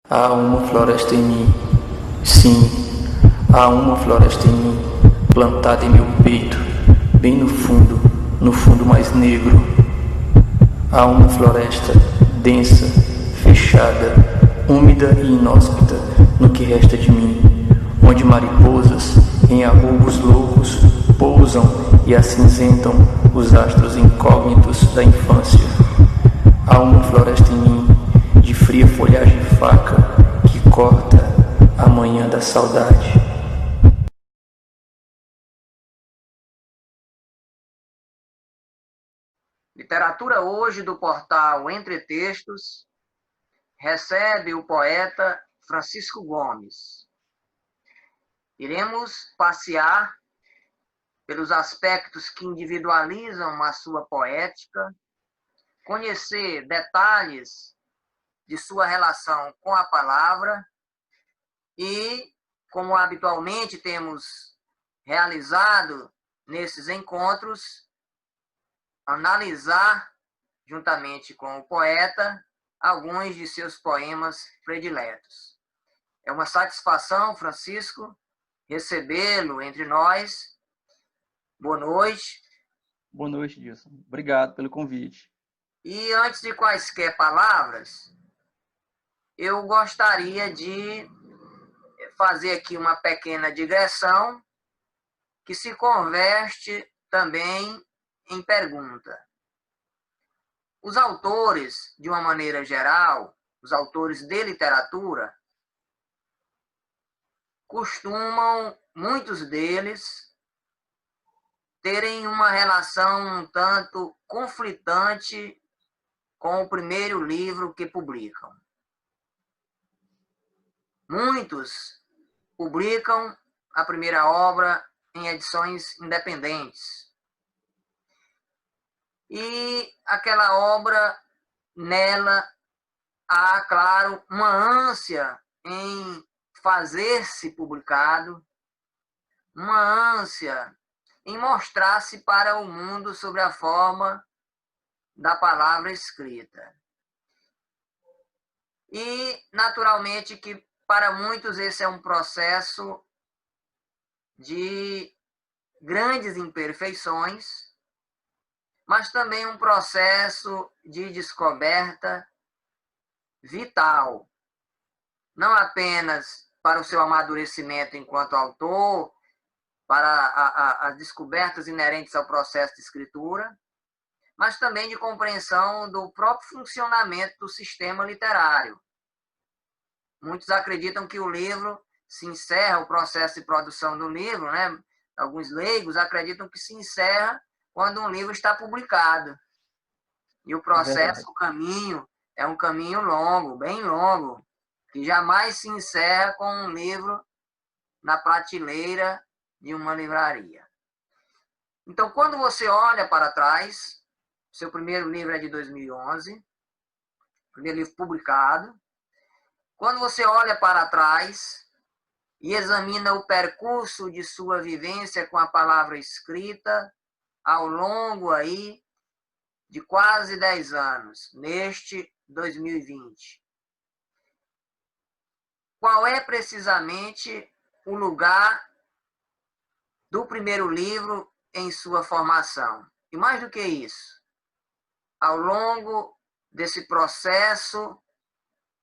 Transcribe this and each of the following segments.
Há uma floresta em mim, sim, há uma floresta em mim, plantada em meu peito, bem no fundo mais negro. Há uma floresta densa, fechada, úmida e inóspita no que resta de mim, onde mariposas, em arroubos loucos, pousam e acinzentam os astros incógnitos da infância. Há uma floresta em mim, de fria folhagem faca, que corta a manhã da saudade. Literatura hoje do portal Entre Textos recebe o poeta Francisco Gomes. Iremos passear pelos aspectos que individualizam a sua poética, conhecer detalhes de sua relação com a palavra e, como habitualmente temos realizado nesses encontros, analisar, juntamente com o poeta, alguns de seus poemas prediletos. É uma satisfação, Francisco, recebê-lo entre nós. Boa noite. Boa noite, Dilson. Obrigado pelo convite. E antes de quaisquer palavras, eu gostaria de fazer aqui uma pequena digressão que se converte também em pergunta. Os autores, de uma maneira geral, os autores de literatura, costumam, muitos deles, terem uma relação um tanto conflitante com o primeiro livro que publicam. Muitos publicam a primeira obra em edições independentes. E aquela obra, nela, há, claro, uma ânsia em fazer-se publicado, uma ânsia em mostrar-se para o mundo sobre a forma da palavra escrita. E, naturalmente, que para muitos esse é um processo de grandes imperfeições, mas também um processo de descoberta vital, não apenas para o seu amadurecimento enquanto autor, para as descobertas inerentes ao processo de escritura, mas também de compreensão do próprio funcionamento do sistema literário. Muitos acreditam que o livro se encerra, o processo de produção do livro, né? Alguns leigos acreditam que se encerra quando um livro está publicado. E o processo, o caminho, é um caminho longo, bem longo, que jamais se encerra com um livro na prateleira de uma livraria. Então, quando você olha para trás, seu primeiro livro é de 2011, primeiro livro publicado. Quando você olha para trás e examina o percurso de sua vivência com a palavra escrita ao longo aí de quase 10 anos, neste 2020. Qual é precisamente o lugar do primeiro livro em sua formação? E mais do que isso, ao longo desse processo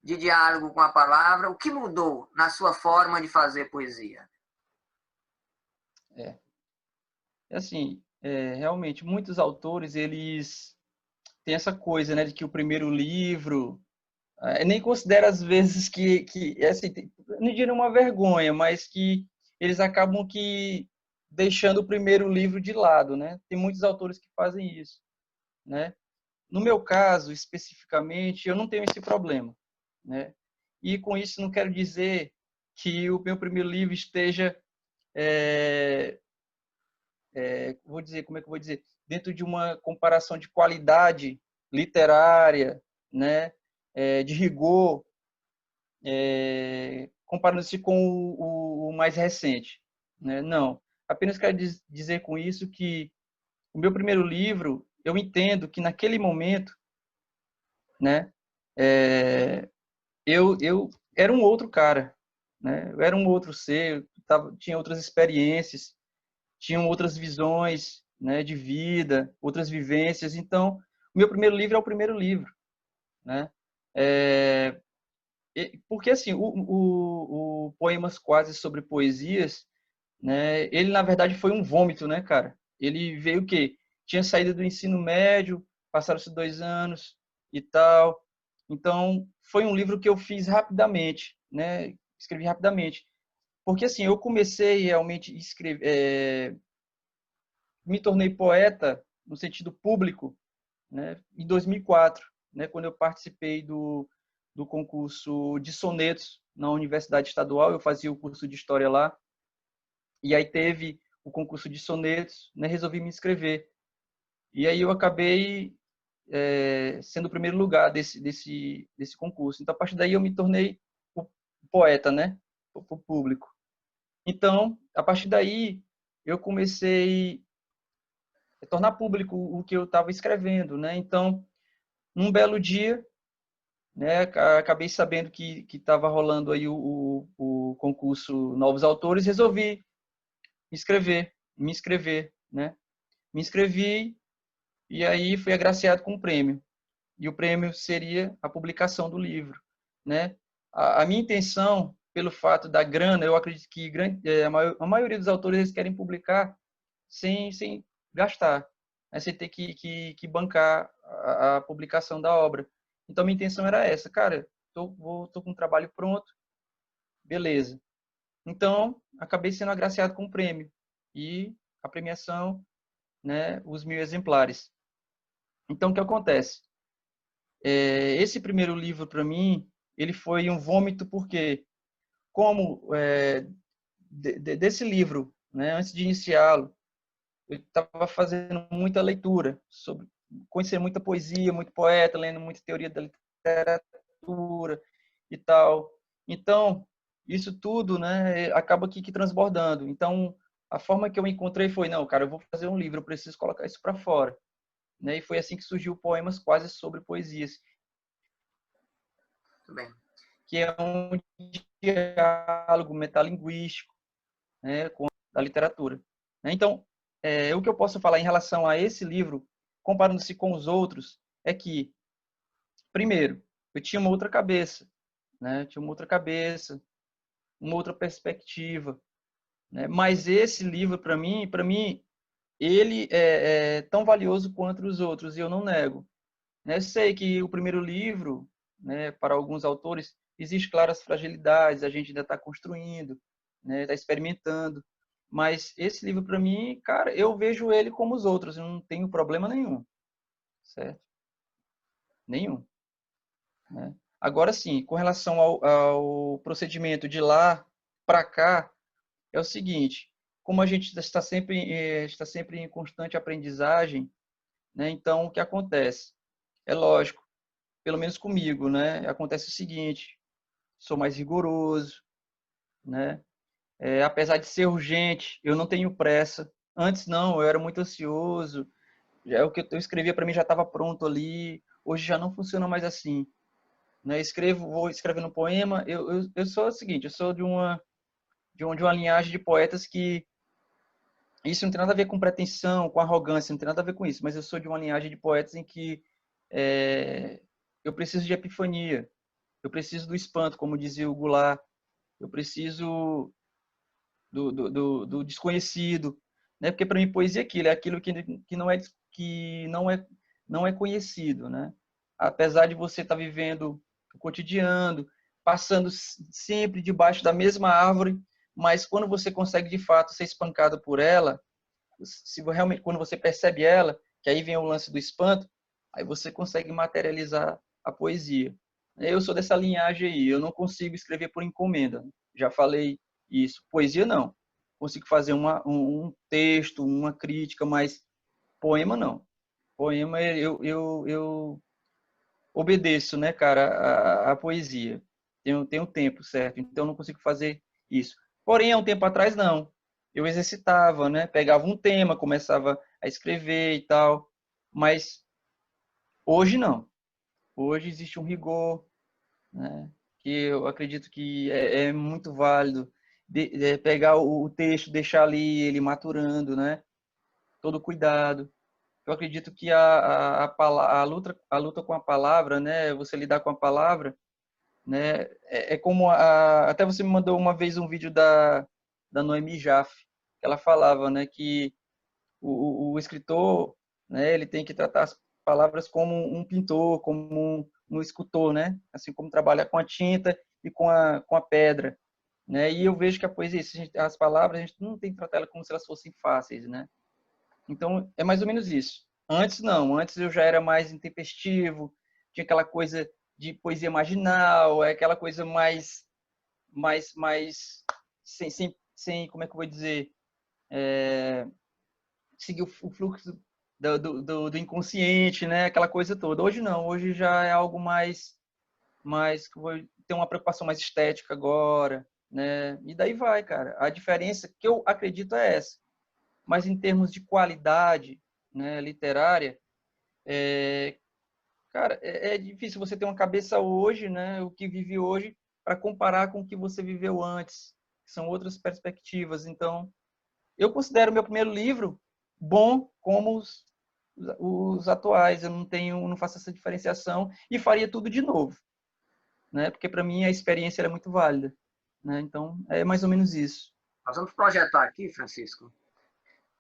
de diálogo com a palavra, o que mudou na sua forma de fazer poesia? Assim, realmente, muitos autores, eles têm essa coisa, né, de que o primeiro livro, nem considera às vezes que assim, não diria uma vergonha, mas que eles acabam que deixando o primeiro livro de lado, né? Tem muitos autores que fazem isso, né? No meu caso, especificamente, eu não tenho esse problema, né? E com isso não quero dizer que o meu primeiro livro esteja, vou dizer, como é que eu vou dizer, dentro de uma comparação de qualidade literária, né? De rigor, comparando-se com o mais recente, né? Não. Apenas quero dizer com isso que o meu primeiro livro, eu entendo que naquele momento, né? Eu era um outro cara, né? Eu era um outro ser, tinha outras experiências, tinham outras visões, né, de vida, outras vivências. Então, o meu primeiro livro é o primeiro livro, né? É, porque assim, o Poemas Quase sobre Poesias, né? Ele na verdade foi um vômito, né, cara? Ele veio o quê? Tinha saído do ensino médio, passaram-se 2 anos e tal. Então, foi um livro que eu fiz rapidamente, né? Escrevi rapidamente. Porque assim, eu comecei realmente a escrever, me tornei poeta no sentido público, né, em 2004, né, quando eu participei do concurso de sonetos na Universidade Estadual. Eu fazia o curso de História lá, e aí teve o concurso de sonetos, né, resolvi me inscrever. E aí eu acabei sendo o primeiro lugar desse concurso. Então, a partir daí, eu me tornei o poeta, né, o público. Então, a partir daí, eu comecei tornar público o que eu estava escrevendo, né? Então, num belo dia, né, acabei sabendo que estava rolando aí o concurso Novos Autores, resolvi me inscrever, né? Me inscrevi e aí fui agraciado com um prêmio. E o prêmio seria a publicação do livro, né? A minha intenção, pelo fato da grana, eu acredito que a maioria dos autores eles querem publicar sem gastar, né? Sem ter que bancar a publicação da obra. Então, minha intenção era essa, cara, tô com um trabalho pronto, beleza. Então, acabei sendo agraciado com o prêmio. E a premiação, né, os 1.000 exemplares. Então, o que acontece? Esse primeiro livro, para mim, ele foi um vômito, porque como desse livro, né, antes de iniciá-lo, eu estava fazendo muita leitura, conhecer muita poesia, muito poeta, lendo muita teoria da literatura e tal. Então, isso tudo, né, acaba que transbordando. Então, a forma que eu encontrei foi, não, cara, eu vou fazer um livro, eu preciso colocar isso para fora. Né? E foi assim que surgiu Poemas Quase sobre Poesias, Muito bem. que é um diálogo metalinguístico, né, com a literatura. Então, o que eu posso falar em relação a esse livro, comparando-se com os outros, é que, primeiro, eu tinha uma outra cabeça, né? Tinha uma outra cabeça, uma outra perspectiva, né? Mas esse livro, para mim, ele é tão valioso quanto os outros, e eu não nego. Né? Eu sei que o primeiro livro, né, para alguns autores, existe claras fragilidades, a gente ainda está construindo, né, está experimentando. Mas esse livro, para mim, cara, eu vejo ele como os outros, eu não tenho problema nenhum, certo? Nenhum. Né? Agora sim, com relação ao procedimento de lá para cá, é o seguinte: como a gente está sempre em constante aprendizagem, né, então o que acontece? É lógico, pelo menos comigo, né, acontece o seguinte: sou mais rigoroso, né? Apesar de ser urgente, eu não tenho pressa. Antes não, eu era muito ansioso. Já o que eu escrevia para mim já estava pronto ali. Hoje já não funciona mais assim, né? Vou escrevendo um poema. Eu sou o seguinte, eu sou de uma linhagem de poetas que isso não tem nada a ver com pretensão, com arrogância, não tem nada a ver com isso. Mas eu sou de uma linhagem de poetas em que eu preciso de epifania, eu preciso do espanto, como dizia o Goulart. Eu preciso do desconhecido, né? Porque para mim poesia é aquilo que não é conhecido, né? Apesar de você estar vivendo o cotidiano, passando sempre debaixo da mesma árvore, mas quando você consegue de fato ser espancado por ela, se realmente quando você percebe ela, que aí vem o lance do espanto, aí você consegue materializar a poesia. Eu sou dessa linhagem aí, eu não consigo escrever por encomenda. Já falei isso. Poesia não. Consigo fazer um texto, uma crítica, mas poema não. Poema eu obedeço, né, cara, a poesia. Tenho tempo, certo? Então não consigo fazer isso. Porém, há um tempo atrás, não. Eu exercitava, né? Pegava um tema, começava a escrever e tal. Mas hoje não. Hoje existe um rigor, né? que eu acredito que é muito válido. Pegar o texto, deixar ali ele maturando, né? Todo cuidado. Eu acredito que a luta com a palavra, né? Você lidar com a palavra, né? É como até você me mandou uma vez um vídeo da Noemi Jaffe, que ela falava, né? Que o escritor, né? Ele tem que tratar as palavras como um pintor, como um escultor, né? Assim como trabalha com a tinta e com a pedra, né? E eu vejo que a poesia, as palavras, a gente não tem que tratar ela como se elas fossem fáceis, né? Então, é mais ou menos isso. Antes, não. Antes eu já era mais intempestivo, tinha aquela coisa de poesia marginal, aquela coisa mais como é que eu vou dizer, seguir o fluxo do inconsciente, né? Aquela coisa toda. Hoje não. Hoje já é algo que tem uma preocupação mais estética agora, né? E daí vai, cara. A diferença que eu acredito é essa. Mas em termos de qualidade, né, literária, cara, é difícil você ter uma cabeça hoje, né, o que vive hoje, para comparar com o que você viveu antes. São outras perspectivas. Então, eu considero meu primeiro livro bom como os atuais. Eu não faço essa diferenciação e faria tudo de novo, né? Porque para mim a experiência é muito válida, né? Então, é mais ou menos isso. Nós vamos projetar aqui, Francisco,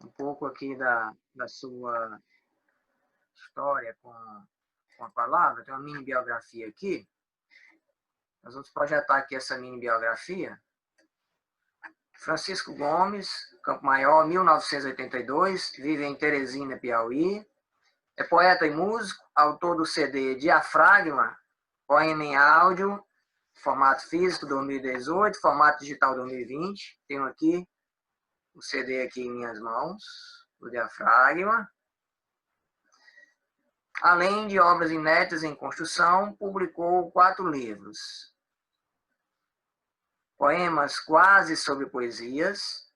um pouco aqui da sua história com a palavra. Tem uma mini biografia aqui. Nós vamos projetar aqui essa mini biografia. Francisco Gomes, Campo Maior, 1982, vive em Teresina, Piauí. É poeta e músico, autor do CD Diafragma, poema em áudio, formato físico 2018, formato digital 2020. Tenho aqui o CD aqui em minhas mãos, o Diafragma. Além de obras inéditas em construção, publicou 4 livros. Poemas quase sobre poesias,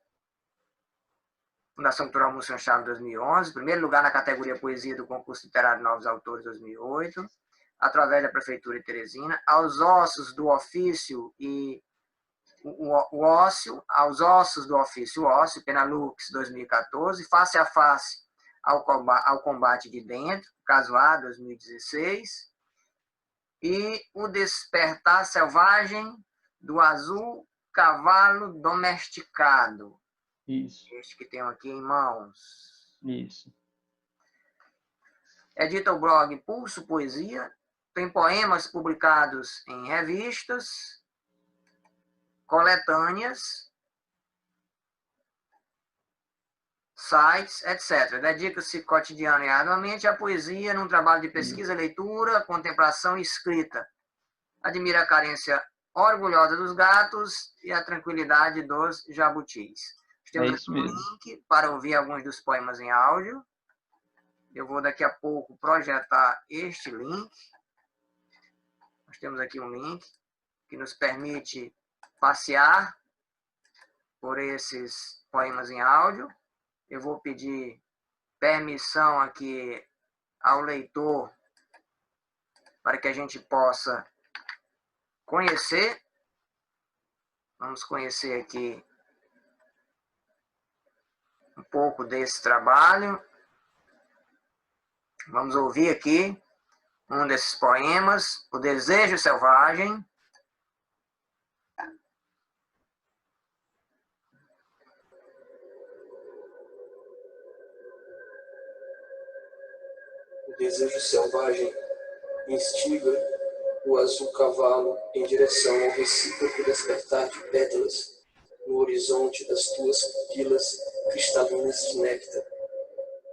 Fundação Cultural Múcio Chaves 2011, primeiro lugar na categoria Poesia do Concurso Literário Novos Autores 2008, através da Prefeitura de Teresina, Aos Ossos do Ofício e o Ócio, Aos Ossos do Ofício Ócio, Penalux 2014, Face a Face ao Combate de Dentro, Caso A 2016, e O Despertar Selvagem do Azul Cavalo Domesticado. Isso. Este que tenho aqui em mãos. Isso. Edita o blog Pulso Poesia. Tem poemas publicados em revistas, coletâneas, sites, etc. Dedica-se cotidianamente à poesia num trabalho de pesquisa, leitura, contemplação e escrita. Admira a carência orgulhosa dos gatos e a tranquilidade dos jabutis. Temos um link para ouvir alguns dos poemas em áudio. Eu vou daqui a pouco projetar este link. Nós temos aqui um link que nos permite passear por esses poemas em áudio. Eu vou pedir permissão aqui ao leitor para que a gente possa conhecer. Vamos conhecer aqui um pouco desse trabalho. Vamos ouvir aqui um desses poemas, O Desejo Selvagem. O desejo selvagem instiga o azul cavalo em direção ao recíproco despertar de pétalas no horizonte das tuas pupilas cristalinas de néctar.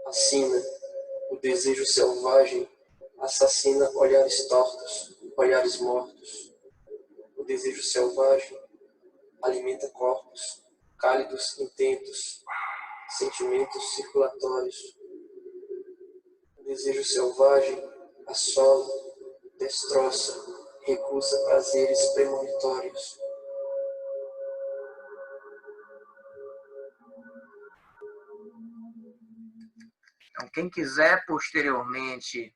Assina, o desejo selvagem assassina olhares tortos, olhares mortos. O desejo selvagem alimenta corpos, cálidos intentos, sentimentos circulatórios. O desejo selvagem assola, destroça, recusa prazeres premonitórios. Então, quem quiser posteriormente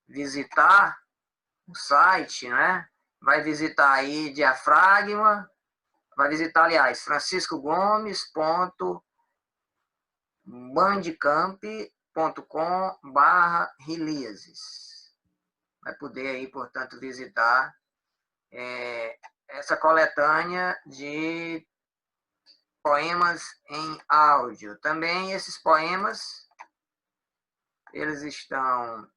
visitar o site, né, vai visitar aí Diafragma, vai visitar, aliás, franciscogomes.bandcamp.com/releases. Vai poder aí, portanto, visitar essa coletânea de poemas em áudio. Também esses poemas, eles estão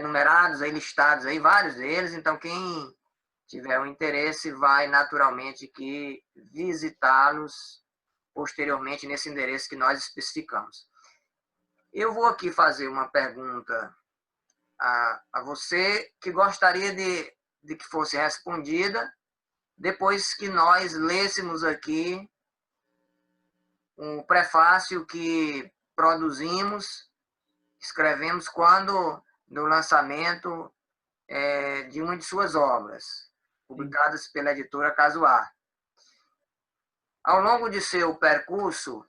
numerados, aí, listados, aí, vários deles. Então, quem tiver um interesse vai naturalmente que visitá-los posteriormente nesse endereço que nós especificamos. Eu vou aqui fazer uma pergunta a você que gostaria de que fosse respondida depois que nós lêssemos aqui um prefácio que produzimos, escrevemos quando do lançamento de uma de suas obras, publicadas pela editora Casuar. Ao longo de seu percurso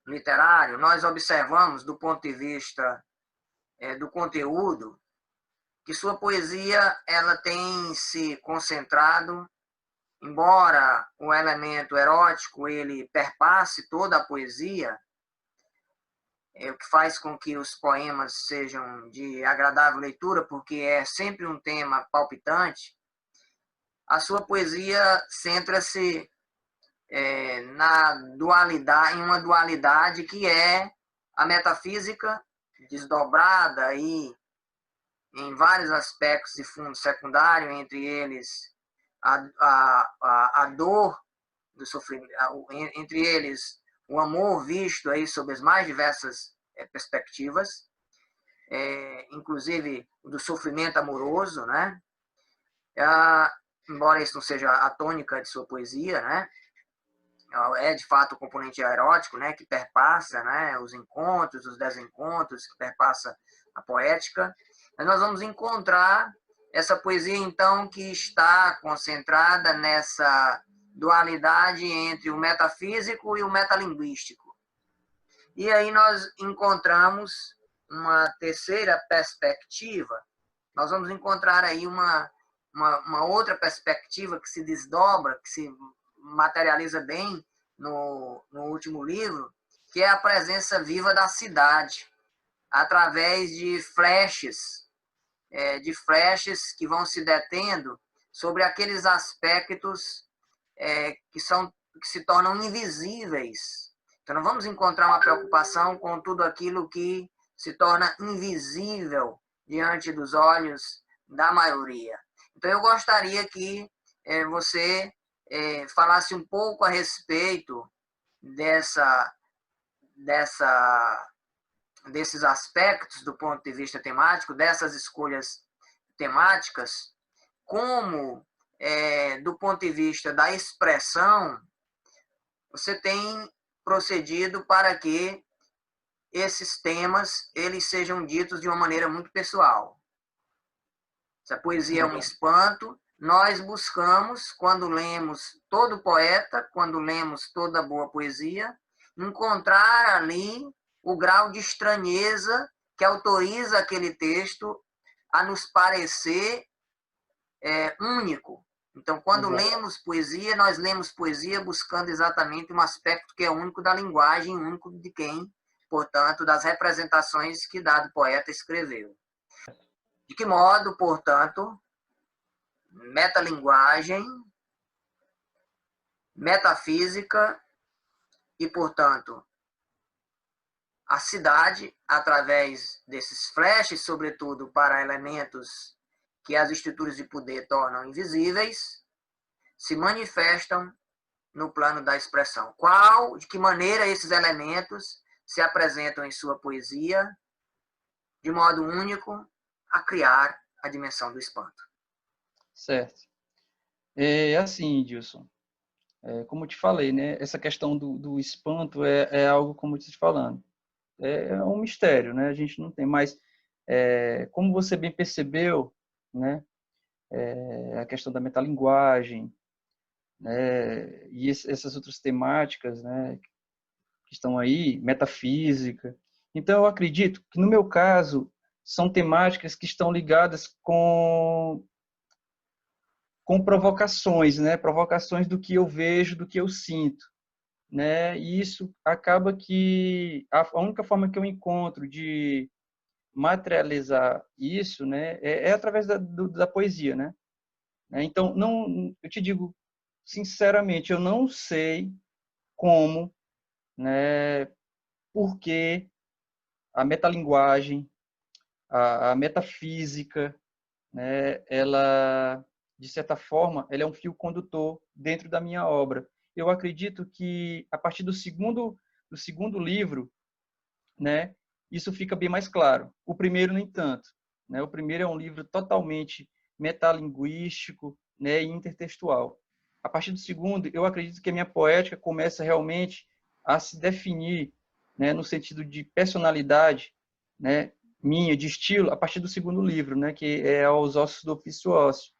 literário, nós observamos, do ponto de vista do conteúdo, que sua poesia ela tem se concentrado, embora o elemento erótico ele perpasse toda a poesia, o que faz com que os poemas sejam de agradável leitura, porque é sempre um tema palpitante. A sua poesia centra-se em uma dualidade que é a metafísica, desdobrada aí em vários aspectos de fundo secundário, entre eles a dor do sofrimento, entre eles o amor visto aí sob as mais diversas perspectivas, inclusive do sofrimento amoroso, né? Embora isso não seja a tônica de sua poesia, né? É de fato o componente erótico, né, que perpassa, né, os encontros, os desencontros, que perpassa a poética. Mas nós vamos encontrar essa poesia, então, que está concentrada nessa dualidade entre o metafísico e o metalinguístico. E aí nós encontramos uma terceira perspectiva. Nós vamos encontrar aí uma outra perspectiva que se desdobra, que se materializa bem no último livro, que é a presença viva da cidade, através de flashes que vão se detendo sobre aqueles aspectos que se tornam invisíveis. Então, nós vamos encontrar uma preocupação com tudo aquilo que se torna invisível diante dos olhos da maioria. Então, eu gostaria que você falasse um pouco a respeito desses aspectos do ponto de vista temático, dessas escolhas temáticas, como, do ponto de vista da expressão, você tem procedido para que esses temas eles sejam ditos de uma maneira muito pessoal. Se a poesia é um espanto, nós buscamos, quando lemos todo poeta, quando lemos toda boa poesia, encontrar ali o grau de estranheza que autoriza aquele texto a nos parecer único. Então, quando lemos poesia, nós lemos poesia buscando exatamente um aspecto que é único da linguagem, único de quem, portanto, das representações que dado poeta escreveu. De que modo, portanto, metalinguagem, metafísica e, portanto, a cidade, através desses flashes, sobretudo para elementos que as estruturas de poder tornam invisíveis, se manifestam no plano da expressão. De que maneira esses elementos se apresentam em sua poesia, de modo único, a criar a dimensão do espanto. Certo. Assim, Dilson, como eu te falei, né, essa questão do espanto é algo, como eu te falando, é um mistério, né? A gente não tem mais, como você bem percebeu, né, a questão da metalinguagem, né, e essas outras temáticas, né, que estão aí, metafísica. Então, eu acredito que, no meu caso, são temáticas que estão ligadas com provocações, né? Provocações do que eu vejo, do que eu sinto, né? E isso acaba que a única forma que eu encontro de materializar isso, né, é através da poesia, né? Então, não, eu te digo sinceramente, eu não sei como, né, porque a metalinguagem, a metafísica, né, ela, de certa forma, ela é um fio condutor dentro da minha obra. Eu acredito que, a partir do segundo livro, né, isso fica bem mais claro. O primeiro, nem tanto. Né? O primeiro é um livro totalmente metalinguístico, né, e intertextual. A partir do segundo, eu acredito que a minha poética começa realmente a se definir, né, no sentido de personalidade, né, minha, de estilo, a partir do segundo livro, né, que é Aos Ossos do Ofício Ósseo.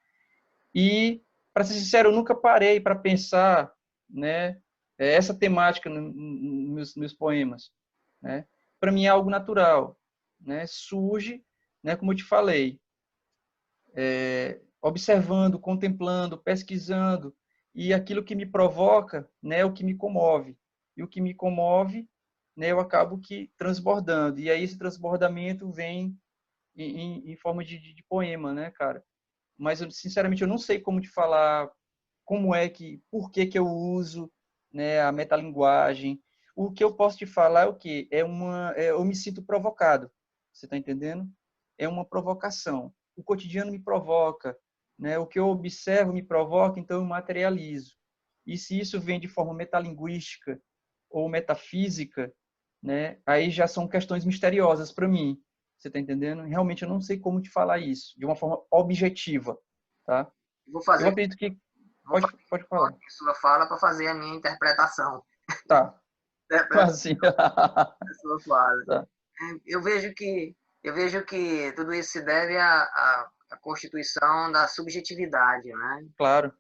E, para ser sincero, eu nunca parei para pensar, né, essa temática nos meus poemas. Né? Para mim é algo natural. Né? Surge, né, como eu te falei, observando, contemplando, pesquisando, e aquilo que me provoca, né, é o que me comove. E o que me comove, né, eu acabo que transbordando. E aí esse transbordamento vem em forma de poema, né, cara? Mas, sinceramente, eu não sei como te falar por que que eu uso, né, a metalinguagem. O que eu posso te falar é o quê? Eu me sinto provocado. Você está entendendo? É uma provocação. O cotidiano me provoca, né? O que eu observo me provoca, então eu materializo. E se isso vem de forma metalinguística ou metafísica, né? Aí já são questões misteriosas para mim. Você está entendendo? Realmente eu não sei como te falar isso de uma forma objetiva, tá? Vou Eu fazer, acredito que vou pode fazer falar. a sua fala para fazer a minha interpretação. Tá. Interpretação Assim. da sua fala. Tá. Eu vejo que tudo isso se deve à constituição da subjetividade, né? Claro,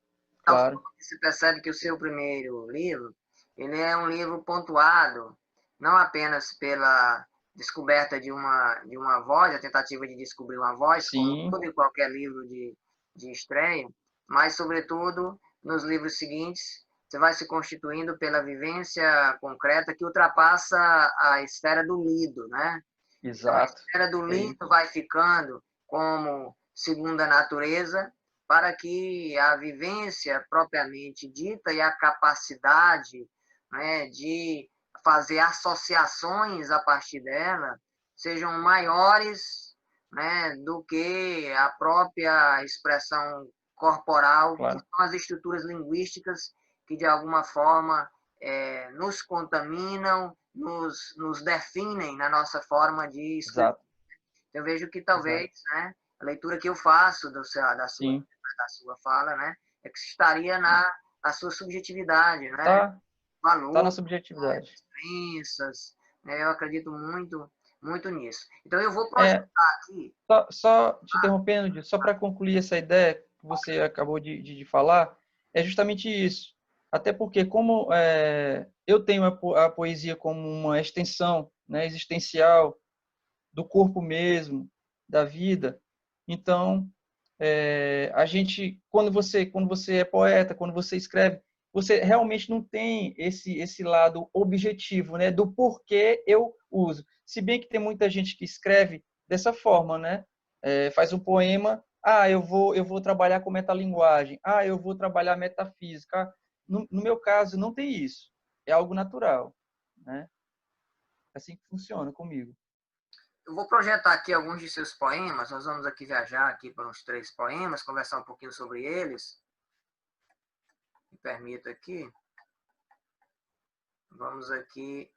Tal claro. forma que se percebe que o seu primeiro livro, ele é um livro pontuado, não apenas pela descoberta de uma voz, a tentativa de descobrir uma voz, como Sim, todo e qualquer livro de estreia, mas, sobretudo, nos livros seguintes, você vai se constituindo pela vivência concreta que ultrapassa a esfera do lido, né? Então, a exato. esfera do É isso. lido vai ficando como segunda natureza, para que a vivência propriamente dita e a capacidade, né, de fazer associações a partir dela sejam maiores, né, do que a própria expressão corporal, que Claro, são as estruturas linguísticas que, de alguma forma, nos contaminam, nos definem na nossa forma de escrever. exato, Eu vejo que exato. talvez, né, a leitura que eu faço Sim, da sua fala, né, é que estaria na sua subjetividade, né, tá na valor, subjetividade. crenças, né, eu acredito muito nisso. Então eu vou É, projetar aqui. só te interrompendo, Gil, só para concluir essa ideia que você acabou de falar, é justamente isso. Até porque, como eu tenho a poesia como uma extensão, né, existencial do corpo mesmo, da vida, então a gente, quando você é poeta, quando você escreve, você realmente não tem esse lado objetivo, né, do porquê eu uso. Se bem que tem muita gente que escreve dessa forma, né, faz um poema, eu vou trabalhar com metalinguagem, eu vou trabalhar metafísica. No meu caso, não tem isso. É algo natural, né? É assim que funciona comigo. Eu vou projetar aqui alguns de seus poemas. Nós vamos aqui viajar aqui para uns 3 poemas, conversar um pouquinho sobre eles. Me permita aqui. Vamos aqui.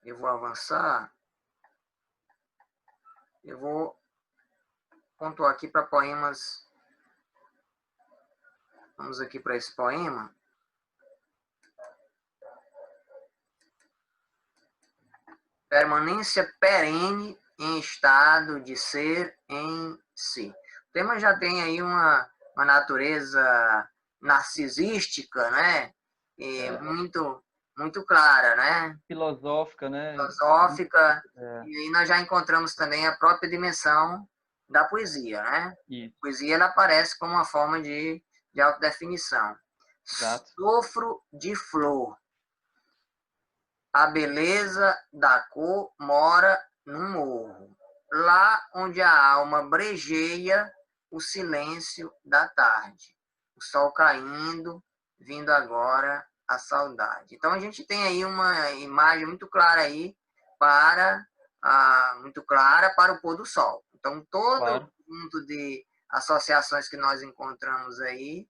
Eu vou avançar. Eu vou pontuar aqui para poemas. Vamos aqui para esse poema. Permanência perene em estado de ser em si. O tema já tem aí uma natureza narcisística, né? E muito clara, né? Filosófica, né? Filosófica. É, E aí nós já encontramos também a própria dimensão da poesia, né? isso, A poesia ela aparece como uma forma de autodefinição. exato. Sofro de flor. A beleza da cor mora no morro. Lá onde a alma brejeia o silêncio da tarde. O sol caindo, vindo agora a saudade. Então a gente tem aí uma imagem muito clara aí muito clara para o pôr do sol. Então todo Claro. o conjunto de associações que nós encontramos aí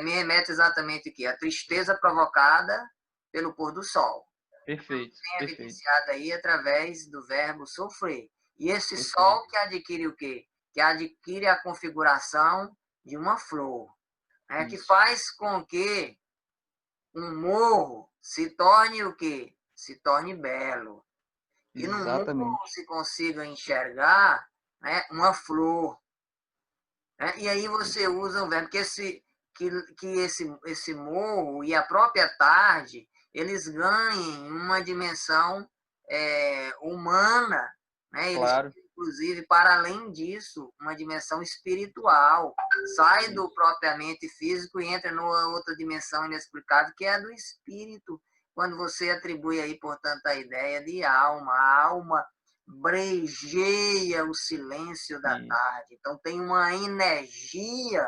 me remete exatamente aqui a tristeza provocada pelo pôr do sol. Perfeito, Tem perfeito. evidenciado aí através do verbo sofrer. E esse Perfeito. sol que adquire o quê? Que adquire a configuração de uma flor, né? Que faz com que um morro se torne o quê? Se torne belo. E no morro se consiga enxergar, né, uma flor. Né? E aí você usa o verbo, que esse morro e a própria tarde, eles ganhem uma dimensão humana, né? Eles, Claro. inclusive, para além disso, uma dimensão espiritual. Sai do propriamente físico e entra numa outra dimensão inexplicável, que é a do espírito. Quando você atribui aí, portanto, a ideia de alma, a alma brejeia o silêncio da tarde. Então, tem uma energia,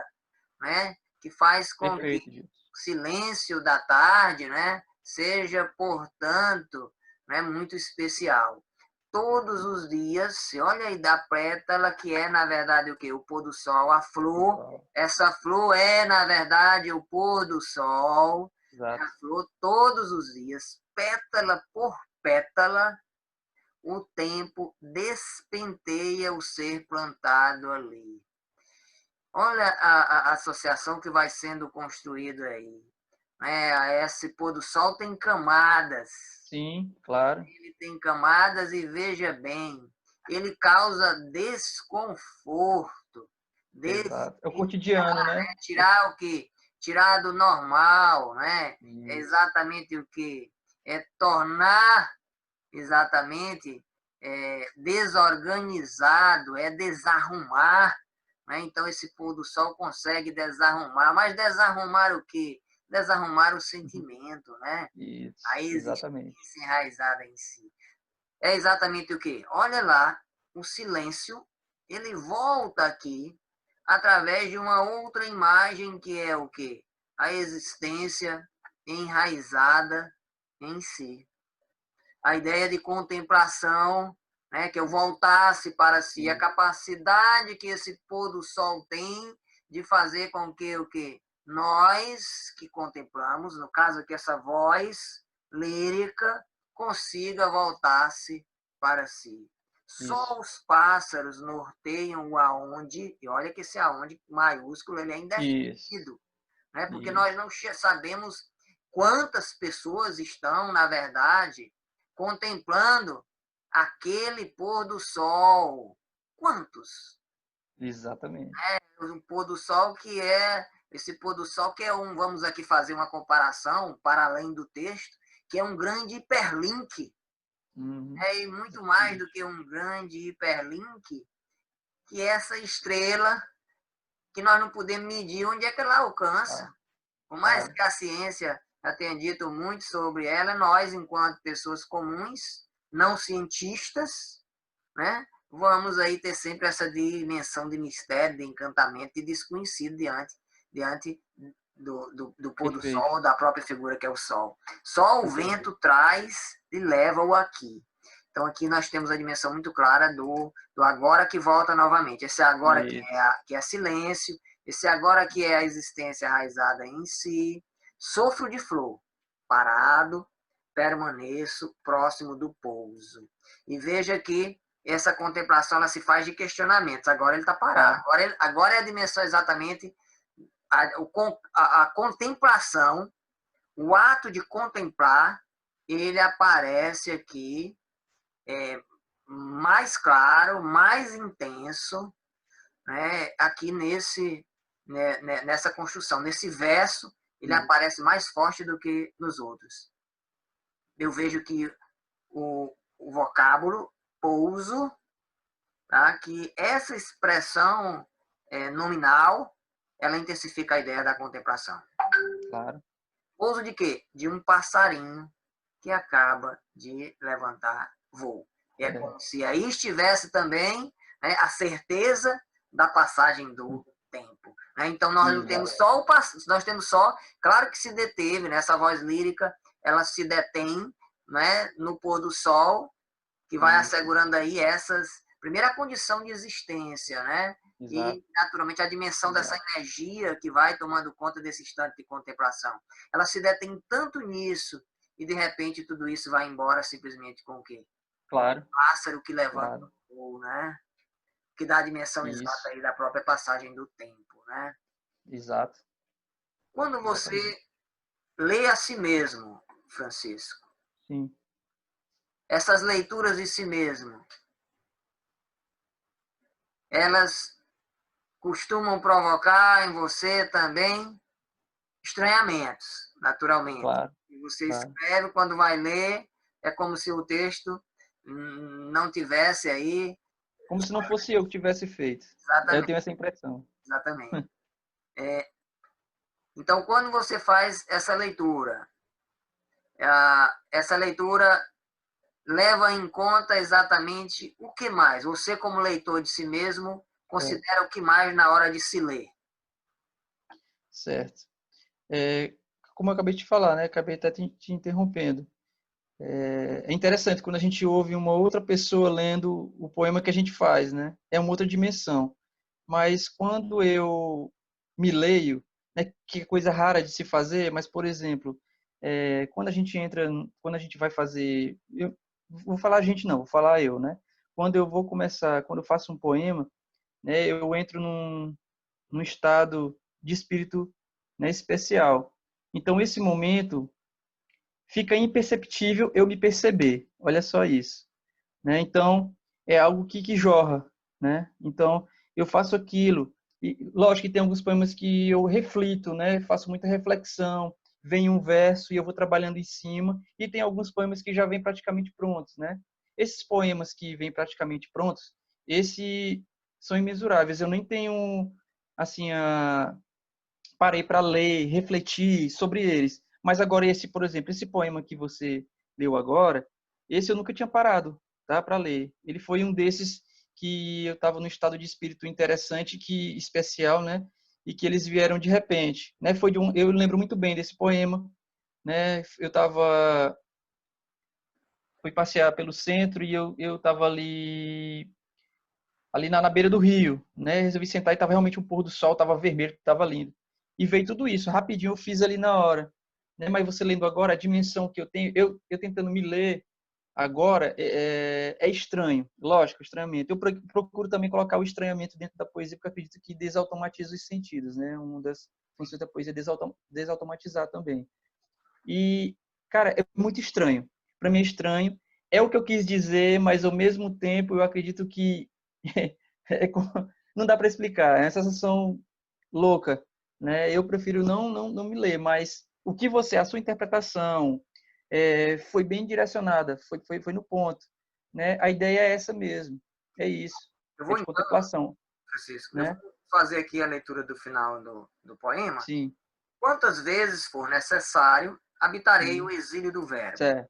né, que faz com que o silêncio da tarde, né, seja, portanto, né, muito especial. Todos os dias, se olha aí da pétala, que é, na verdade, o quê? O pôr do sol, a flor. Essa flor é, na verdade, o pôr do sol. A flor, todos os dias, pétala por pétala, o tempo despenteia o ser plantado ali. Olha a associação que vai sendo construída aí. Esse pôr do sol tem camadas. Sim, claro. Ele tem camadas e veja bem, ele causa desconforto. Exato. É o cotidiano, né? Tirar o quê? Tirar do normal, né? É exatamente o quê? É tornar exatamente desorganizado, é desarrumar. Né? Então, esse pôr do sol consegue desarrumar. Mas desarrumar o quê? Desarrumar o sentimento, né? Isso, A exatamente. existência enraizada em si. É exatamente o quê? Olha lá, o silêncio, ele volta aqui através de uma outra imagem que é o quê? A existência enraizada em si. A ideia de contemplação, né, que eu voltasse para si, a capacidade que esse pôr do sol tem de fazer com que o que nós que contemplamos, no caso aqui essa voz lírica, consiga voltar-se para si. Só os pássaros norteiam o aonde, e olha que esse aonde maiúsculo ele é indefinido, né? Porque nós não sabemos quantas pessoas estão, na verdade, contemplando aquele pôr do sol. Quantos? Exatamente. Um pôr do sol que é esse pôr do sol que é vamos aqui fazer uma comparação para além do texto, que é um grande hiperlink. E muito mais do que um grande hiperlink, que é essa estrela que nós não podemos medir onde é que ela alcança. Por mais que a ciência já tenha dito muito sobre ela, nós, enquanto pessoas comuns, não cientistas, né, vamos aí ter sempre essa dimensão de mistério, de encantamento, de desconhecido diante do pôr do sol, da própria figura que é o sol. Só o vento traz e leva-o aqui. Então, aqui nós temos a dimensão muito clara do agora que volta novamente. Esse agora que é silêncio, esse agora que é a existência enraizada em si. Sofro de flor, parado, permaneço próximo do pouso. E veja que essa contemplação ela se faz de questionamentos. Agora ele está parado. Agora é a dimensão exatamente a contemplação, o ato de contemplar, ele aparece aqui mais claro, mais intenso, né, aqui nessa construção. Nesse verso, ele aparece mais forte do que nos outros. eu vejo que o vocábulo pouso, tá? Que essa expressão nominal, ela intensifica a ideia da contemplação. Claro. Pouso de quê? De um passarinho que acaba de levantar voo. E é como se aí estivesse também, né, a certeza da passagem do tempo. Né? Então, nós não temos só nós temos só, claro que se deteve, né? Essa voz lírica, ela se detém, né, no pôr do sol, que vai assegurando aí primeira condição de existência, né? Exato. E, naturalmente, a dimensão dessa energia que vai tomando conta desse instante de contemplação. Ela se detém tanto nisso, e, de repente, tudo isso vai embora simplesmente com o quê? Claro. O pássaro que levanta Claro. o voo, né? Que dá a dimensão exata aí da própria passagem do tempo, né? Exato. Quando você lê a si mesmo, Francisco, Sim. essas leituras de si mesmo, elas costumam provocar em você também estranhamentos, naturalmente. Claro. E você Claro. escreve, quando vai ler, é como se o texto não tivesse aí. Como se não fosse eu que tivesse feito. Exatamente. Eu tenho essa impressão. Exatamente. Então, quando você faz essa leitura leva em conta exatamente o que mais? Você, como leitor de si mesmo, considera o que mais na hora de se ler? Certo. Como eu acabei de falar, né? Acabei até te interrompendo. É interessante quando a gente ouve uma outra pessoa lendo o poema que a gente faz, né? É uma outra dimensão. Mas quando eu me leio, né, que é coisa rara de se fazer, mas, por exemplo, quando a gente vai fazer, vou falar a gente não, vou falar eu, né? Quando eu faço um poema, né, eu entro num estado de espírito, né, especial. Então, esse momento fica imperceptível eu me perceber. Olha só isso, né? Então, é algo que jorra, né? Então, eu faço aquilo. E, lógico que tem alguns poemas que eu reflito, né? Faço muita reflexão, vem um verso e eu vou trabalhando em cima, e tem alguns poemas que já vêm praticamente prontos, né? Esses poemas que vêm praticamente prontos, esses são imensuráveis. Eu nem tenho, assim, parei para ler, refletir sobre eles. Mas agora esse, por exemplo, esse poema que você leu agora, esse eu nunca tinha parado, tá, para ler. Ele foi um desses que eu estava num estado de espírito interessante, que especial, né? E que eles vieram de repente, né? Eu lembro muito bem desse poema, né? Fui passear pelo centro e eu estava ali na beira do rio, né? Resolvi sentar e estava realmente um pôr do sol, estava vermelho, estava lindo. E veio tudo isso, rapidinho eu fiz ali na hora. Né? Mas você lendo agora, a dimensão que eu tenho, eu tentando me ler agora, é estranho, lógico, estranhamento. Eu procuro também colocar o estranhamento dentro da poesia, porque eu acredito que desautomatiza os sentidos, né? Uma das funções da poesia é desautomatizar também. E, cara, é muito estranho. Para mim é estranho. É o que eu quis dizer, mas ao mesmo tempo eu acredito que não dá para explicar. É uma sensação louca, né? Eu prefiro não me ler, mas a sua interpretação foi bem direcionada, foi no ponto, né? A ideia é essa mesmo, é isso, Eu é vou de então, contemplação, Francisco, eu né? vou fazer aqui a leitura do final do poema. Sim, Quantas vezes for necessário, habitarei o sim, exílio do verbo. certo,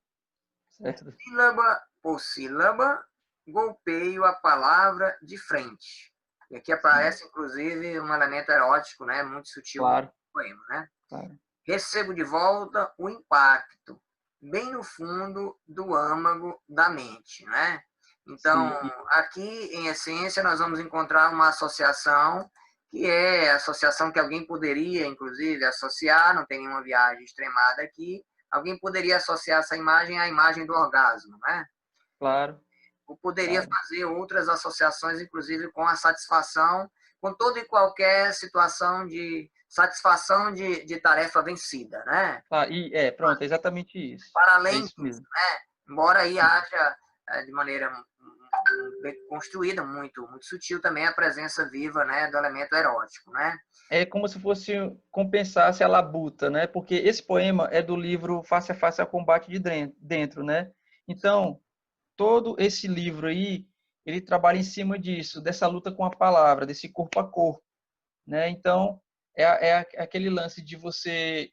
certo, Sílaba por sílaba, golpeio a palavra de frente. E aqui sim, aparece, inclusive, um elemento erótico, né, muito sutil no claro, poema, né? claro, Recebo de volta o impacto, bem no fundo do âmago da mente, né? Então, sim, aqui, em essência, nós vamos encontrar uma associação que é a associação que alguém poderia, inclusive, associar, não tem nenhuma viagem extremada aqui, alguém poderia associar essa imagem à imagem do orgasmo, né? claro, Ou poderia claro, fazer outras associações, inclusive com a satisfação, com toda e qualquer situação de satisfação de tarefa vencida, né? pronto, é exatamente isso, Para é além isso disso, mesmo, né? Embora aí haja, de maneira bem construída, muito sutil também a presença viva, né, do elemento erótico, né? É como se fosse compensasse a labuta, né? Porque esse poema é do livro Face a Face ao Combate de Dentro, né? Então, todo esse livro aí, ele trabalha em cima disso, dessa luta com a palavra, desse corpo a corpo, né? Então, aquele lance de você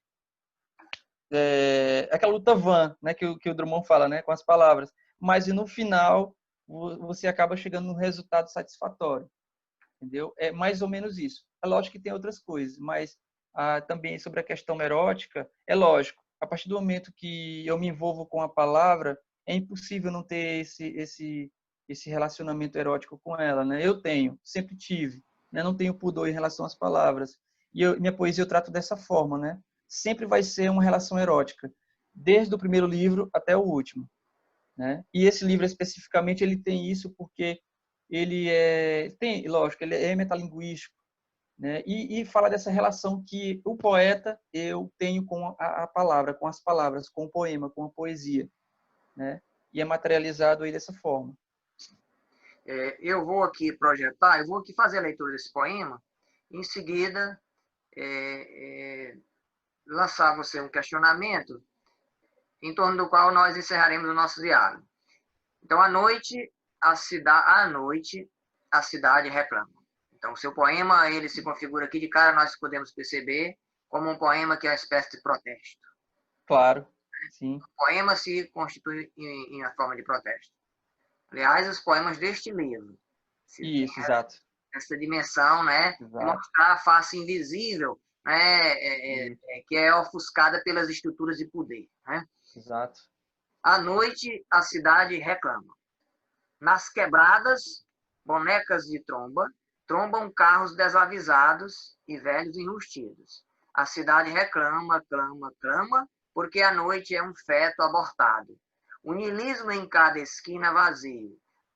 aquela luta vã, né, que o Drummond fala, né, com as palavras, mas no final você acaba chegando num resultado satisfatório, entendeu? É mais ou menos isso. É lógico que tem outras coisas, mas também sobre a questão erótica, é lógico, a partir do momento que eu me envolvo com a palavra, é impossível não ter esse relacionamento erótico com ela, né? Eu tenho, sempre tive, né? Não tenho pudor em relação às palavras. E minha poesia eu trato dessa forma, né? Sempre vai ser uma relação erótica, desde o primeiro livro até o último, né? E esse livro especificamente ele tem isso porque ele tem, lógico, ele é metalinguístico, né? E fala dessa relação que o poeta eu tenho com a palavra, com as palavras, com o poema, com a poesia, né? E é materializado aí dessa forma. Eu vou aqui projetar, eu vou aqui fazer a leitura desse poema, em seguida lançar você um questionamento em torno do qual nós encerraremos o nosso diálogo. Então, à noite, a cidade reclama. Então, o seu poema, ele se configura aqui de cara, nós podemos perceber como um poema que é uma espécie de protesto. Claro, sim. O poema se constitui em a forma de protesto. Aliás, os poemas deste livro. Isso, exato. Essa dimensão, né, de mostrar a face invisível, né, que é ofuscada pelas estruturas de poder, né? Exato. À noite, a cidade reclama. Nas quebradas, bonecas de tromba trombam carros desavisados e velhos enrustidos. A cidade reclama, clama, clama, porque a noite é um feto abortado. O niilismo em cada esquina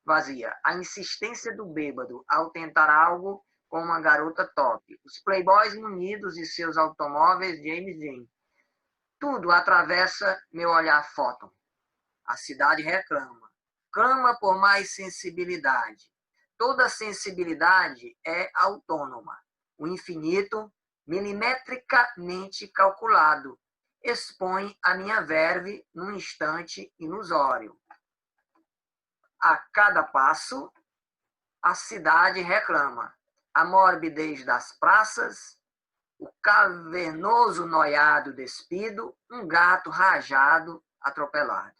vazia. A insistência do bêbado ao tentar algo com uma garota top. Os playboys munidos de seus automóveis James Dean. Tudo atravessa meu olhar fóton. A cidade reclama. Clama por mais sensibilidade. Toda sensibilidade é autônoma. O infinito, milimetricamente calculado, expõe a minha verve num instante ilusório. A cada passo, a cidade reclama. A morbidez das praças, o cavernoso noiado despido, um gato rajado, atropelado.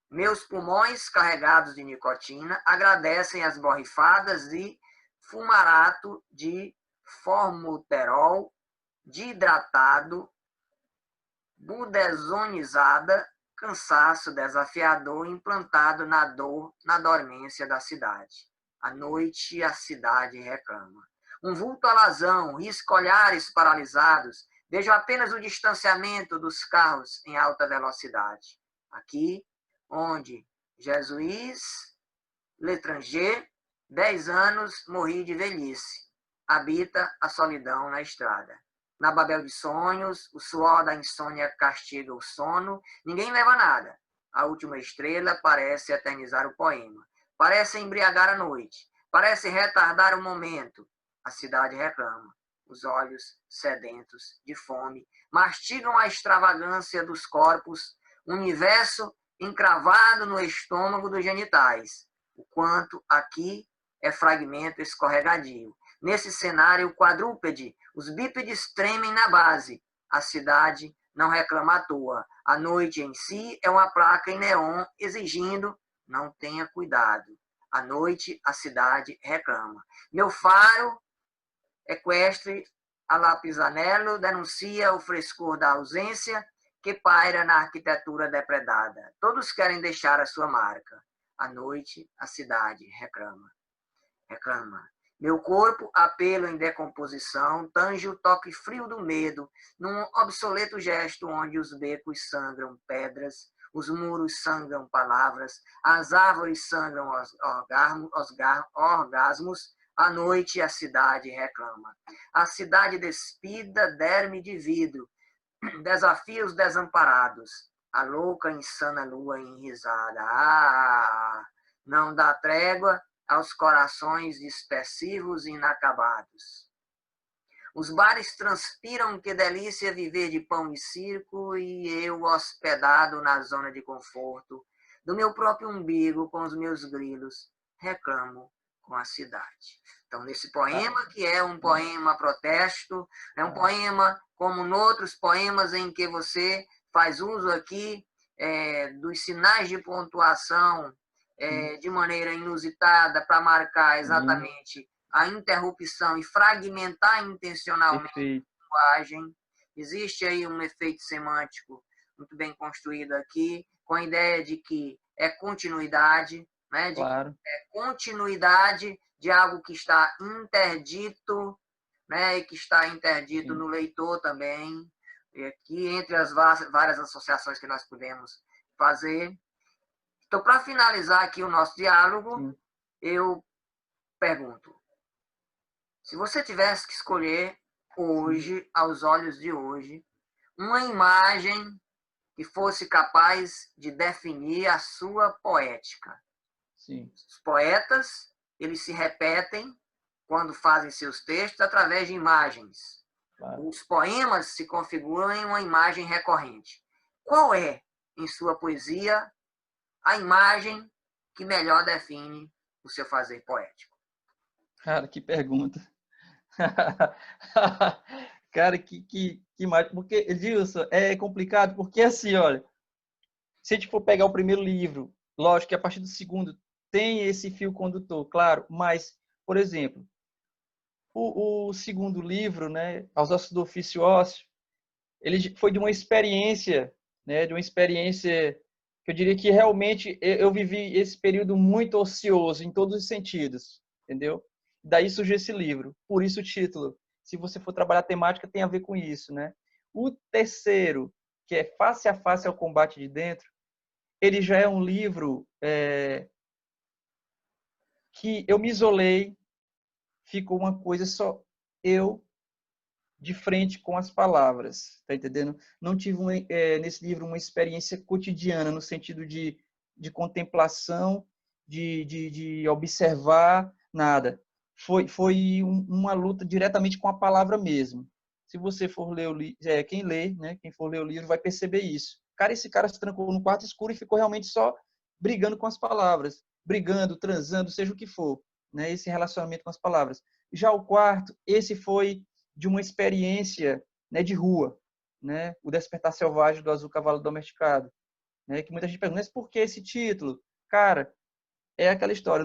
Meus pulmões carregados de nicotina agradecem as borrifadas de fumarato de formoterol, dihidratado, budesonizada, cansaço desafiador implantado na dor, na dormência da cidade. À noite a cidade reclama. Um vulto alazão, risca olhares paralisados, vejo apenas o distanciamento dos carros em alta velocidade. Aqui, onde Jesus L'étranger, 10 anos, morri de velhice, habita a solidão na estrada. Na Babel de sonhos, o suor da insônia castiga o sono, ninguém leva nada. A última estrela parece eternizar o poema, parece embriagar a noite, parece retardar o momento. A cidade reclama, os olhos sedentos de fome mastigam a extravagância dos corpos, o universo encravado no estômago dos genitais. O quanto aqui é fragmento escorregadio. Nesse cenário quadrúpede, os bípedes tremem na base. A cidade não reclama à toa. A noite em si é uma placa em neon exigindo não tenha cuidado. À noite, a cidade reclama. Meu faro equestre a lapisanello denuncia o frescor da ausência que paira na arquitetura depredada. Todos querem deixar a sua marca. À noite, a cidade reclama. Reclama. Meu corpo, apelo em decomposição, tange o toque frio do medo, num obsoleto gesto onde os becos sangram pedras, os muros sangram palavras, as árvores sangram orgasmos. À noite, a cidade reclama. A cidade despida, derme de vidro, desafia os desamparados. a louca, insana lua em risada. Ah, não dá trégua aos corações dispersivos e inacabados. Os bares transpiram, que delícia viver de pão e circo, e eu hospedado na zona de conforto do meu próprio umbigo com os meus grilos, reclamo com a cidade. Então, nesse poema, que é um poema protesto, é um poema como noutros poemas em que você faz uso aqui dos sinais de pontuação de maneira inusitada para marcar exatamente a interrupção e fragmentar intencionalmente a linguagem. Existe aí um efeito semântico muito bem construído aqui, com a ideia de que é continuidade, né? Claro. É continuidade de algo que está interdito, né? E que está interdito no leitor também, e aqui entre as várias associações que nós podemos fazer. Então, para finalizar aqui o nosso diálogo, eu pergunto, se você tivesse que escolher hoje, aos olhos de hoje, uma imagem que fosse capaz de definir a sua poética. Sim. Os poetas, eles se repetem quando fazem seus textos através de imagens. Claro. Os poemas se configuram em uma imagem recorrente. Qual é, em sua poesia, a imagem que melhor define o seu fazer poético? Cara, que pergunta. Cara, que imagem. Porque, Edilson, é complicado, porque assim, olha, se a gente for pegar o primeiro livro, lógico que a partir do segundo tem esse fio condutor, claro, mas, por exemplo, o segundo livro, né, Aos Ossos do Ofício Ósseo, ele foi de uma experiência, né, de uma experiência que eu diria que realmente eu vivi esse período muito ocioso em todos os sentidos, entendeu? Daí surgiu esse livro, por isso o título. Se você for trabalhar temática, tem a ver com isso, né? O terceiro, que é Face a Face ao Combate de Dentro, ele já é um livro que eu me isolei, ficou uma coisa só eu de frente com as palavras, tá entendendo? Não tive nesse livro uma experiência cotidiana no sentido de contemplação, de observar nada. Foi uma luta diretamente com a palavra mesmo. Se você for ler o livro, quem lê, né, quem for ler o livro vai perceber isso. Cara, esse cara se trancou no quarto escuro e ficou realmente só brigando com as palavras, brigando, transando, seja o que for, né, esse relacionamento com as palavras. Já o quarto, esse foi de uma experiência, né, de rua, né, O Despertar Selvagem do Azul Cavalo Domesticado, né, que muita gente pergunta, mas por que esse título? Cara, é aquela história,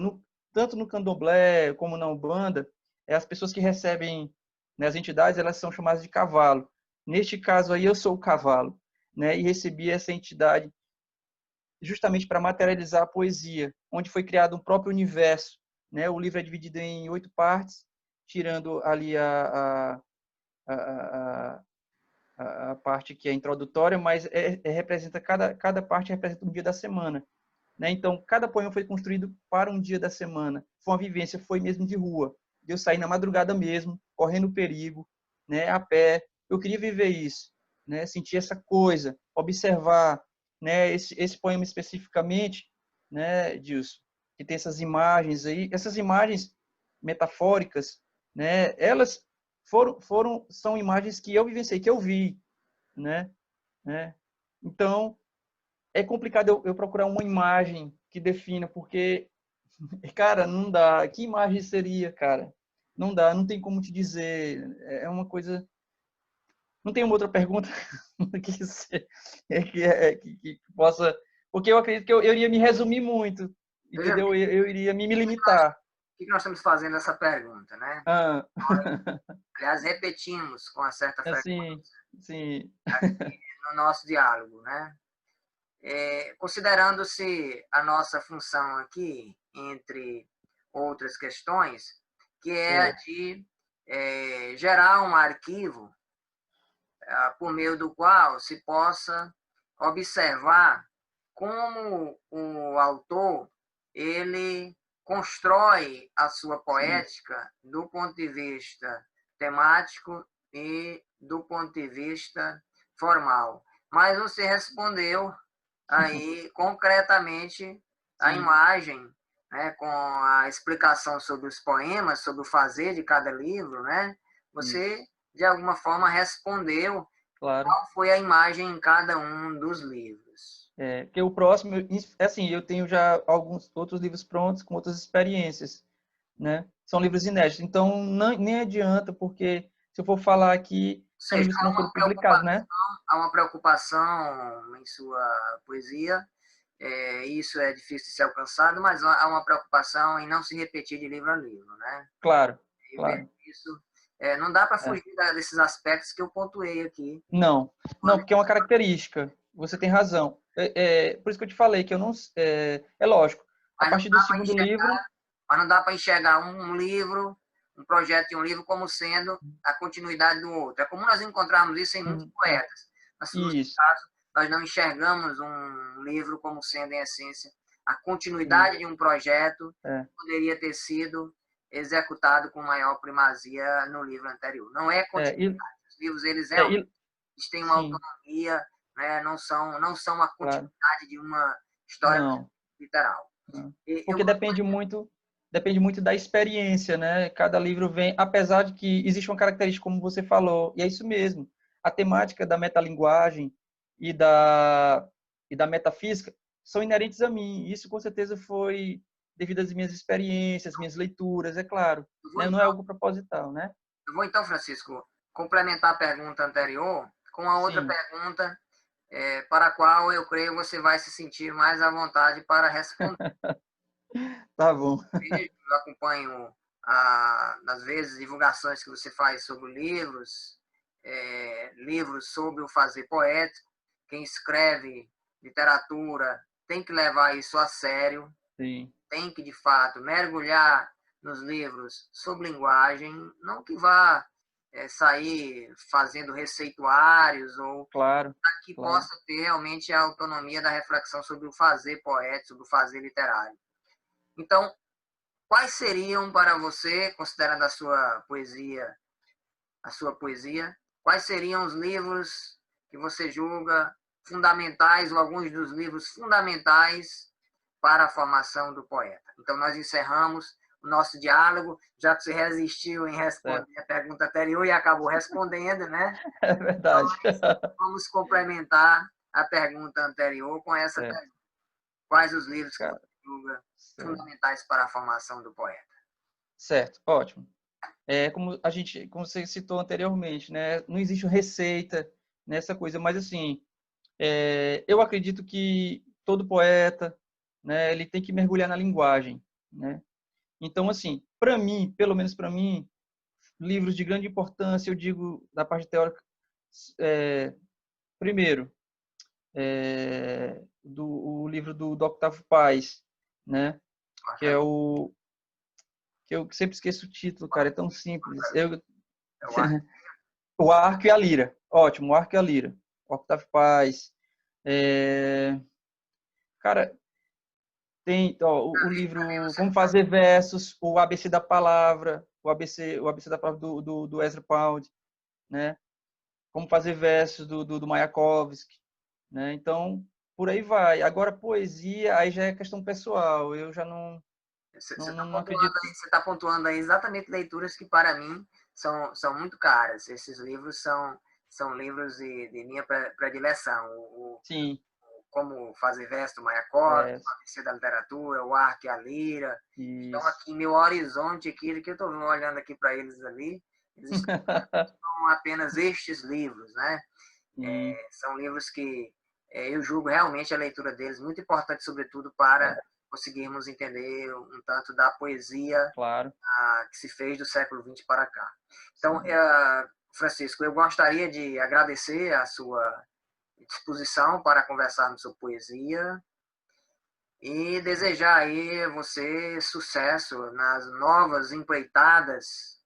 tanto no candomblé como na Umbanda, as pessoas que recebem, né, as entidades, elas são chamadas de cavalo. Neste caso aí, eu sou o cavalo, né, e recebi essa entidade justamente para materializar a poesia, onde foi criado um próprio universo, né? O livro é dividido em 8 partes, tirando ali a parte que é introdutória, mas representa cada parte representa um dia da semana, né? Então, cada poema foi construído para um dia da semana. Foi uma vivência, foi mesmo de rua. Eu saí na madrugada mesmo, correndo perigo, né? A pé. Eu queria viver isso, né? Sentir essa coisa, observar, né? Esse poema especificamente, né, Dilson, que tem essas imagens aí, essas imagens metafóricas, né? Elas são imagens que eu vivenciei, que eu vi, né? Então, é complicado eu procurar uma imagem que defina, porque, cara, não dá. Que imagem seria, cara? Não dá, não tem como te dizer. É uma coisa... Não tem uma outra pergunta que possa... Porque eu acredito que eu iria me resumir muito, entendeu? Eu iria me limitar. Por que nós estamos fazendo essa pergunta, né? Ah. Aliás, repetimos com uma certa frequência sim. aqui no nosso diálogo, né? Considerando-se a nossa função aqui, entre outras questões, que é a de gerar um arquivo por meio do qual se possa observar como o autor ele constrói a sua poética do ponto de vista temático e do ponto de vista formal. mas você respondeu aí concretamente a Sim. imagem, né, com a explicação sobre os poemas, sobre o fazer de cada livro, né? Você, Isso. de alguma forma, respondeu Claro. qual foi a imagem em cada um dos livros. Que o próximo, assim, eu tenho já alguns outros livros prontos com outras experiências, né? São livros inéditos, então nem adianta, porque se eu for falar aqui, Ou são seja, livros que não foram publicados, né? há uma preocupação em sua poesia, isso é difícil de ser alcançado, mas há uma preocupação em não se repetir de livro a livro, né? Claro, E ver claro. isso, não dá para É. fugir desses aspectos que eu pontuei aqui. Não, porque é uma característica. Você tem razão. Por isso que eu te falei que eu não. É lógico. A Mas não partir do dá para segundo livro, enxergar, mas não dá para enxergar um livro, um projeto de um livro como sendo a continuidade do outro. É comum nós encontrarmos isso em muitos poetas. Na filosofia, isso, nós não enxergamos um livro como sendo, em essência, a isso, continuidade de um projeto é, que poderia ter sido executado com maior primazia no livro anterior. Não é é, continuidade. e, Os livros, eles é, realmente e- têm uma sim, autonomia, né? Não são a claro, continuidade de uma história não, literal. não. Eu Porque depende muito da experiência, né? Cada livro vem, apesar de que existe uma característica, como você falou, e é isso mesmo. A temática da metalinguagem e da e da metafísica são inerentes a mim. Isso com certeza foi devido às minhas experiências, minhas leituras, é claro, Eu vou, né? Não é algo proposital, né? eu vou então, Francisco, complementar a pergunta anterior com a outra Sim, pergunta para a qual eu creio você vai se sentir mais à vontade para responder. tá bom. Eu acompanho, às vezes, divulgações que você faz sobre livros, livros sobre o fazer poético. Quem escreve literatura tem que levar isso a sério, Sim, tem que, de fato, mergulhar nos livros sobre linguagem, não que vá sair fazendo receituários ou claro, que claro. possa ter realmente a autonomia da reflexão sobre o fazer poético, sobre o fazer literário. Então, quais seriam para você, considerando a sua poesia, quais seriam os livros que você julga fundamentais ou alguns dos livros fundamentais para a formação do poeta? Então, nós encerramos o nosso diálogo, já que você resistiu em Certo. responder a pergunta anterior e acabou respondendo, né? É verdade. Vamos complementar a pergunta anterior com essa Certo, pergunta. Quais os livros que cara. você julga Certo. fundamentais para a formação do poeta? Certo, ótimo. Como você citou anteriormente, né? Não existe receita nessa coisa, mas assim, eu acredito que todo poeta, né, ele tem que mergulhar na linguagem, né? Então, assim, para mim, pelo menos para mim, livros de grande importância, eu digo da parte teórica, primeiro, o livro do Octavio Paz, né? Que é o que eu sempre esqueço o título, cara, é tão simples. Eu acho. O Arco e a Lira. Ótimo, o Arco e a Lira. Octavio Paz. É... Cara, tem o livro Como Fazer Versos, o ABC da Palavra, o ABC da Palavra do Ezra Pound, né? Como Fazer Versos do Mayakovsky, né? Então, por aí vai. Agora, poesia, aí já é questão pessoal. Eu já não acredito. Você está pontuando aí exatamente leituras que, para mim, são muito caras. Esses livros são livros de minha predileção. Sim, Como Fazer Verso, do Mayakovsky, é, o ABC da Literatura, o Arco e a Lira. Então, isso. aqui, meu horizonte aqui, que eu estou olhando aqui para eles ali, eles são apenas estes livros, né? Sim, São livros que eu julgo realmente a leitura deles muito importante, sobretudo para é, conseguirmos entender um tanto da poesia claro. que se fez do século XX para cá. Então, Sim. Francisco, eu gostaria de agradecer a sua disposição para conversarmos sobre poesia e desejar aí a você sucesso nas novas empreitadas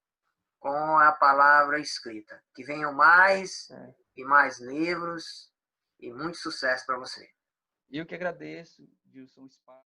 com a palavra escrita. Que venham mais É. e mais livros e muito sucesso para você. Eu que agradeço, Gilson, o espaço.